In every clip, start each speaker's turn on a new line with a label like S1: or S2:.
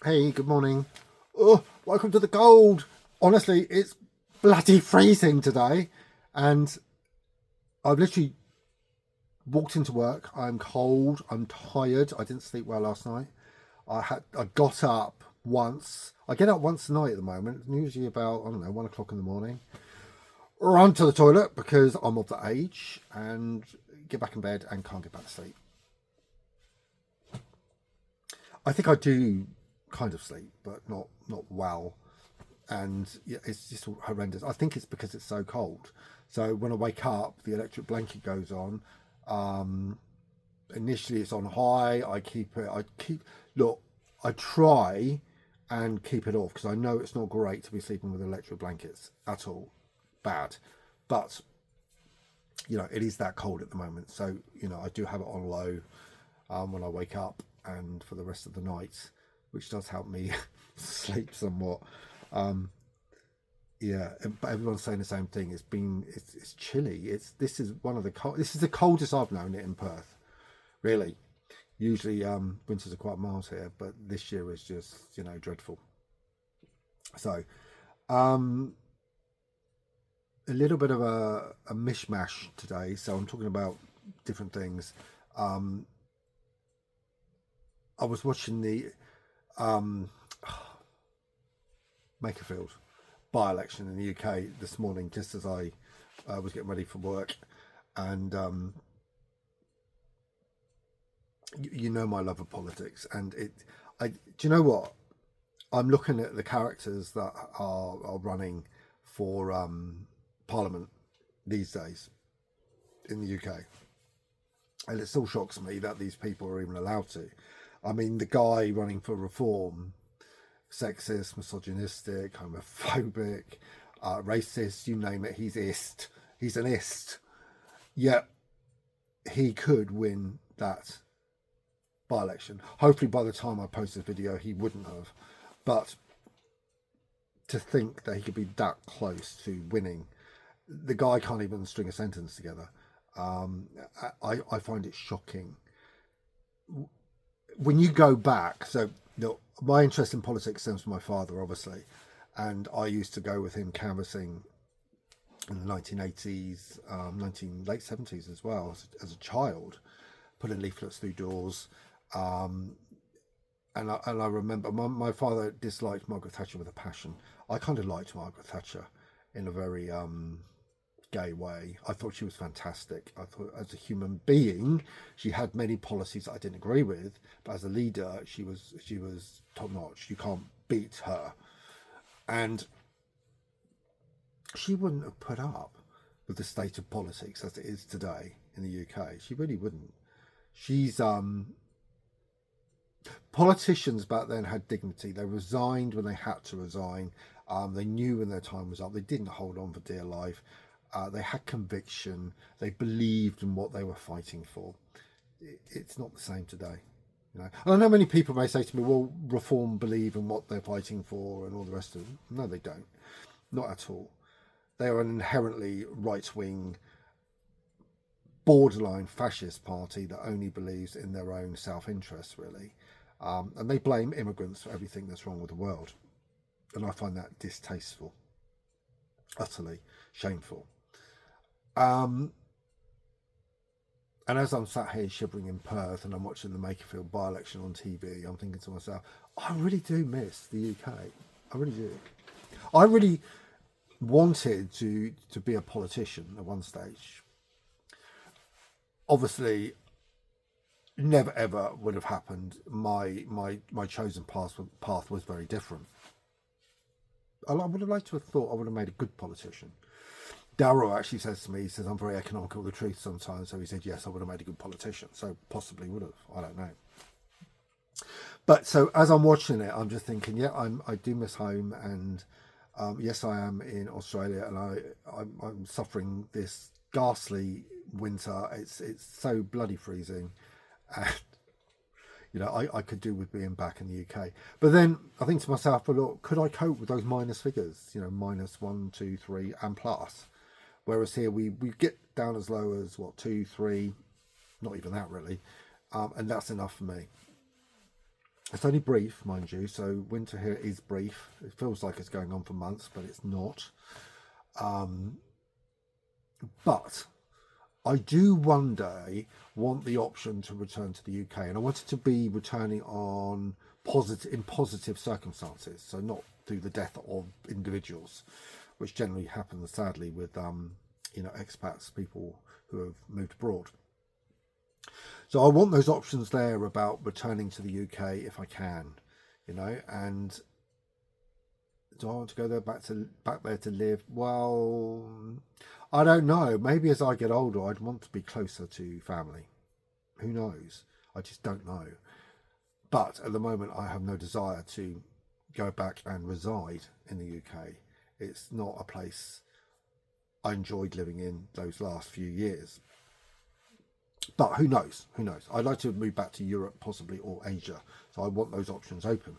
S1: Hey, good morning. Oh, welcome to the cold. Honestly, it's bloody freezing today, and I've literally walked into work. I'm cold. I'm tired. I didn't sleep well last night. I got up once. I get up once a night at the moment. Usually about, I don't know, 1 o'clock in the morning. Run to the toilet because I'm of the age, and get back in bed and can't get back to sleep. I think I do kind of sleep, but not well. And yeah, it's just horrendous. I think it's because it's so cold. So when I wake up, the electric blanket goes on. Um, Initially, it's on high. I keep it. I keep look. I try and keep it off because I know it's not great to be sleeping with electric blankets at all. Bad, but it is that cold at the moment. So I do have it on low when I wake up and for the rest of the night, which does help me sleep somewhat. Um, Yeah, but everyone's saying the same thing. It's chilly. This is one of the cold. This is the coldest I've known it in Perth. Really. Usually winters are quite mild here, but this year is just dreadful. So um, a little bit of a mishmash today. So I'm talking about different things. Um, I was watching the um, Makerfield by-election in the UK this morning, just as I was getting ready for work, and my love of politics, and do you know what? I'm looking at the characters that are running for Parliament these days in the UK, and it still shocks me that these people are even allowed to. I mean, the guy running for Reform, sexist, misogynistic, homophobic, racist, you name it, he's ist. He's an ist. Yet he could win that by election. Hopefully, by the time I post this video, he wouldn't have. But to think that he could be that close to winning, the guy can't even string a sentence together. Um, I find it shocking. When you go back, so my interest in politics stems from my father, obviously, and I used to go with him canvassing in the 1980s, 19 late 70s as well as a child, putting leaflets through doors. Um, and I remember my father disliked Margaret Thatcher with a passion. I kind of liked Margaret Thatcher in a very gay way. I thought she was fantastic. I thought as a human being, she had many policies that I didn't agree with, but as a leader, she was top notch. You can't beat her, and she wouldn't have put up with the state of politics as it is today in the UK. She really wouldn't. She's Politicians back then had dignity. They resigned when they had to resign. They knew when their time was up. They didn't hold on for dear life. They had conviction. They believed in what they were fighting for. It's not the same today. And I know many people may say to me, well, Reform believe in what they're fighting for and all the rest of it. No, they don't. Not at all. They are an inherently right wing, borderline fascist party that only believes in their own self interest, really. And they blame immigrants for everything that's wrong with the world. And I find that distasteful, utterly shameful. Um, and as I'm sat here shivering in Perth and I'm watching the Makerfield by election on TV, I'm thinking to myself, I really do miss the UK. I really do. I really wanted to be a politician at one stage. Obviously, never ever would have happened. My chosen path was very different. I would have liked to have thought I would have made a good politician. Darrow actually says to me, he says, I'm very economical with the truth sometimes. So he said, yes, I would have made a good politician. So possibly would have. I don't know. But so as I'm watching it, I'm just thinking, yeah, I do miss home. And yes, I am in Australia and I'm suffering this ghastly winter. It's so bloody freezing. And I could do with being back in the UK. But then I think to myself, but look, could I cope with those minus figures? Minus one, two, three, and plus. Whereas here we get down as low as what, two, three, not even that really, and that's enough for me. It's only brief, mind you, so winter here is brief. It feels like it's going on for months, but it's not. But I do one day want the option to return to the UK, and I want it to be returning on positive circumstances, so not through the death of individuals, which generally happens sadly with expats, people who have moved abroad. So I want those options there about returning to the UK if I can, and do I want to go there back there to live? Well, I don't know. Maybe as I get older, I'd want to be closer to family. Who knows? I just don't know. But at the moment, I have no desire to go back and reside in the UK. It's not a place I enjoyed living in those last few years. But who knows? Who knows? I'd like to move back to Europe, possibly, or Asia. So I want those options open.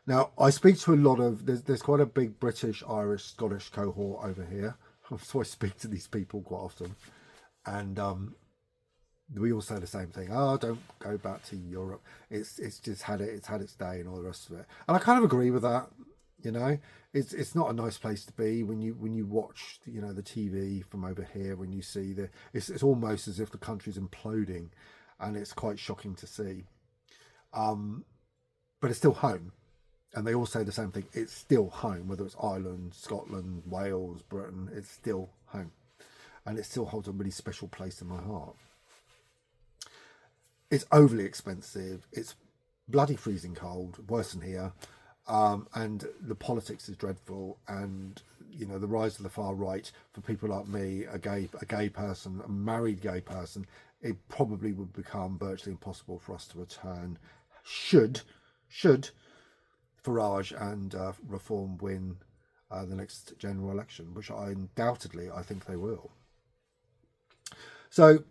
S1: Now, I speak to a lot of, there's quite a big British, Irish, Scottish cohort over here. So I speak to these people quite often. And we all say the same thing. Oh, don't go back to Europe. It's just had its day and all the rest of it. And I kind of agree with that. It's not a nice place to be when you watch the TV from over here. When you see it's almost as if the country's imploding, and it's quite shocking to see. But it's still home. And they all say the same thing. It's still home, whether it's Ireland, Scotland, Wales, Britain. It's still home. And it still holds a really special place in my heart. It's overly expensive. It's bloody freezing cold, worse than here. And the politics is dreadful. And, the rise of the far right, for people like me, a gay person, a married gay person, it probably would become virtually impossible for us to return. Should Farage and Reform win the next general election, which I think they will. So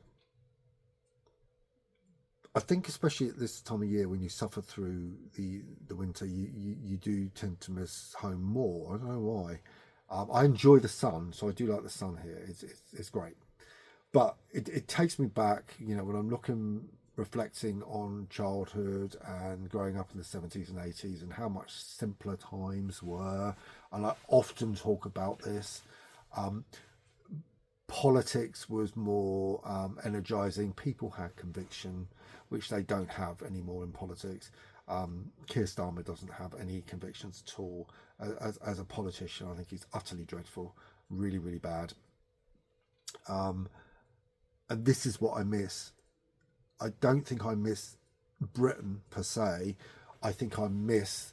S1: I think especially at this time of year when you suffer through the winter, you do tend to miss home more. I don't know why. I enjoy the sun, so I do like the sun here. It's great. But it takes me back, when I'm reflecting on childhood and growing up in the 70s and 80s and how much simpler times were. And I often talk about this. Politics was more energizing. People had conviction, which they don't have anymore in politics. Keir Starmer doesn't have any convictions at all. As a politician, I think he's utterly dreadful, really, really bad. And this is what I miss. I don't think I miss Britain per se. I think I miss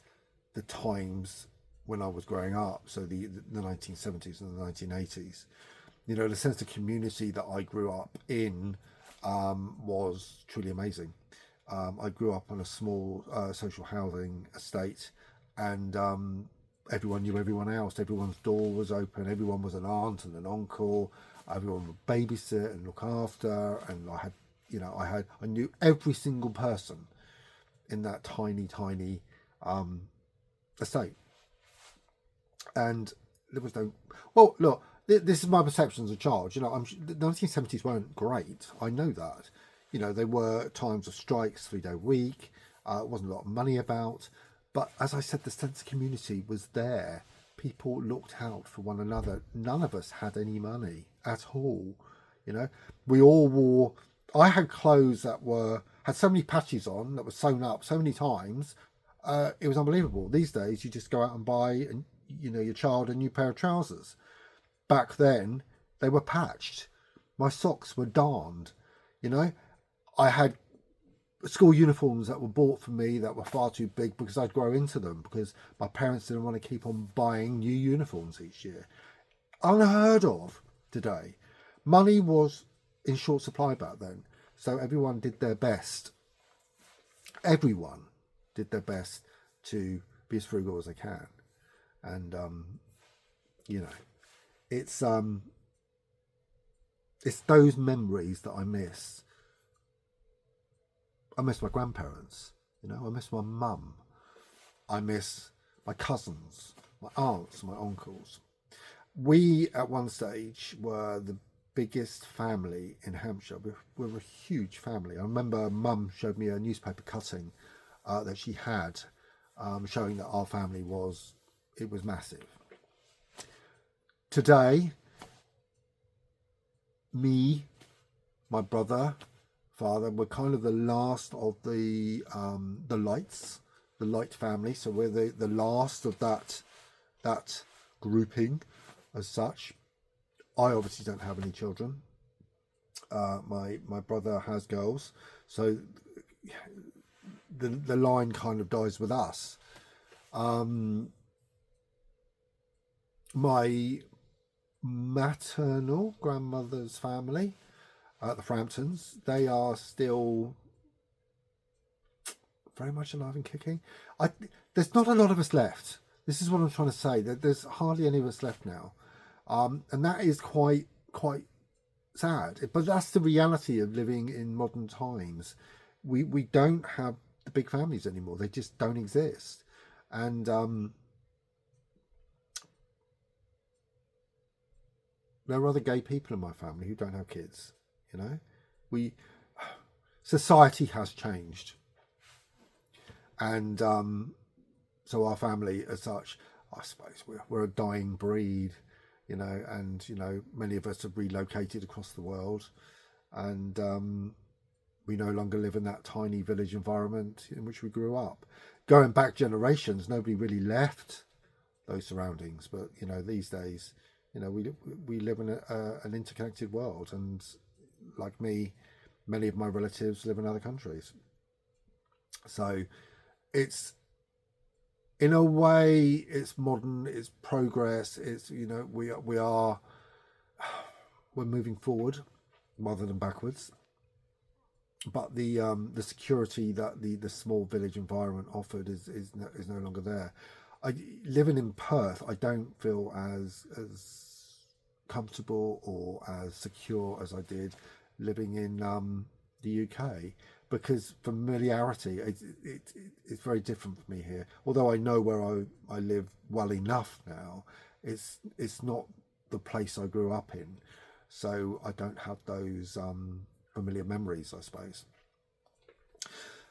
S1: the times when I was growing up, so the 1970s and the 1980s. The sense of community that I grew up in was truly amazing. I grew up on a small social housing estate, and everyone knew everyone else. Everyone's door was open. Everyone was an aunt and an uncle. Everyone would babysit and look after, and I knew every single person in that tiny estate. And there was no, well, look, this is my perception as a child. The 1970s weren't great. I know that. There were times of strikes, 3-day week. It wasn't a lot of money about. But as I said, the sense of community was there. People looked out for one another. None of us had any money at all. We all wore, I had clothes that had so many patches on that were sewn up so many times. It was unbelievable. These days, you just go out and buy, your child a new pair of trousers. Back then, they were patched. My socks were darned. I had school uniforms that were bought for me that were far too big because I'd grow into them because my parents didn't want to keep on buying new uniforms each year. Unheard of today. Money was in short supply back then, so everyone did their best. Everyone did their best to be as frugal as they can, and it's those memories that I miss. I miss my grandparents, I miss my mum. I miss my cousins, my aunts, my uncles. We, at one stage, were biggest family in Hampshire. We're a huge family. I remember Mum showed me a newspaper cutting that she had, showing that our family was massive. Today, me, my brother, father, we're kind of the last of the Light family. So we're the last of that grouping as such. I obviously don't have any children. My brother has girls, so the line kind of dies with us. My maternal grandmother's family, the Framptons, they are still very much alive and kicking. There's not a lot of us left. This is what I'm trying to say. There's hardly any of us left now, and that is quite sad. But that's the reality of living in modern times. We don't have the big families anymore. They just don't exist, and there are other gay people in my family who don't have kids. You know, society has changed, and so our family, as such, I suppose we're a dying breed. You know, and you know, many of us have relocated across the world, and we no longer live in that tiny village environment in which we grew up. Going back generations, nobody really left those surroundings, but you know, these days, you know, we live in an interconnected world, and like me, many of my relatives live in other countries. So it's, in a way, it's modern, it's progress, it's, you know, we're moving forward rather than backwards. But the security that the small village environment offered is no longer there. Living in Perth, I don't feel as comfortable or as secure as I did living in the UK, because familiarity, it's very different for me here. Although I know where I live well enough now, it's not the place I grew up in, so I don't have those familiar memories, I suppose.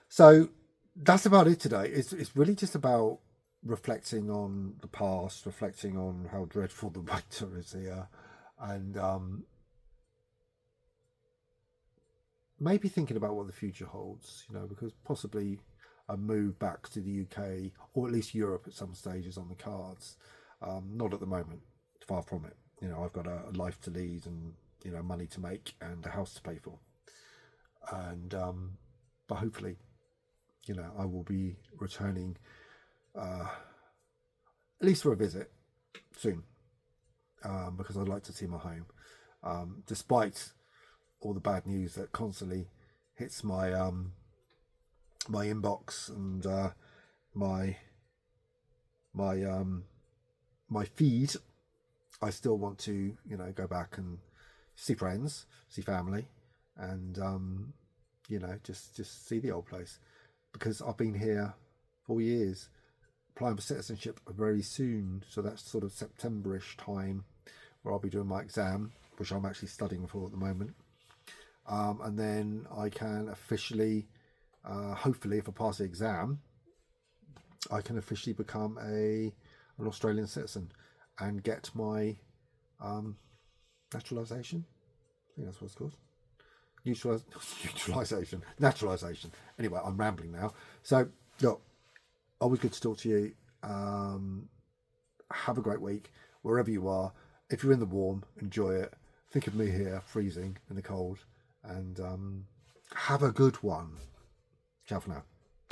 S1: So that's about it today. It's really just about reflecting on the past, reflecting on how dreadful the winter is here, and maybe thinking about what the future holds, you know, because possibly a move back to the UK or at least Europe at some stage is on the cards. Not at the moment, far from it. You know, I've got a life to lead and, you know, money to make and a house to pay for. And, but hopefully, you know, I will be returning at least for a visit soon, because I'd like to see my home, despite all the bad news that constantly hits my my inbox and my feed. I still want to, you know, go back and see friends, see family, and you know, just see the old place, because I've been here 4 years, applying for citizenship very soon, so that's sort of Septemberish time where I'll be doing my exam, which I'm actually studying for at the moment. And then I can officially, hopefully, if I pass the exam, I can officially become an Australian citizen and get my naturalisation. I think that's what it's called. Naturalisation. Anyway, I'm rambling now. So, look, always good to talk to you. Have a great week, wherever you are. If you're in the warm, enjoy it. Think of me here, freezing in the cold. And have a good one. Ciao for now.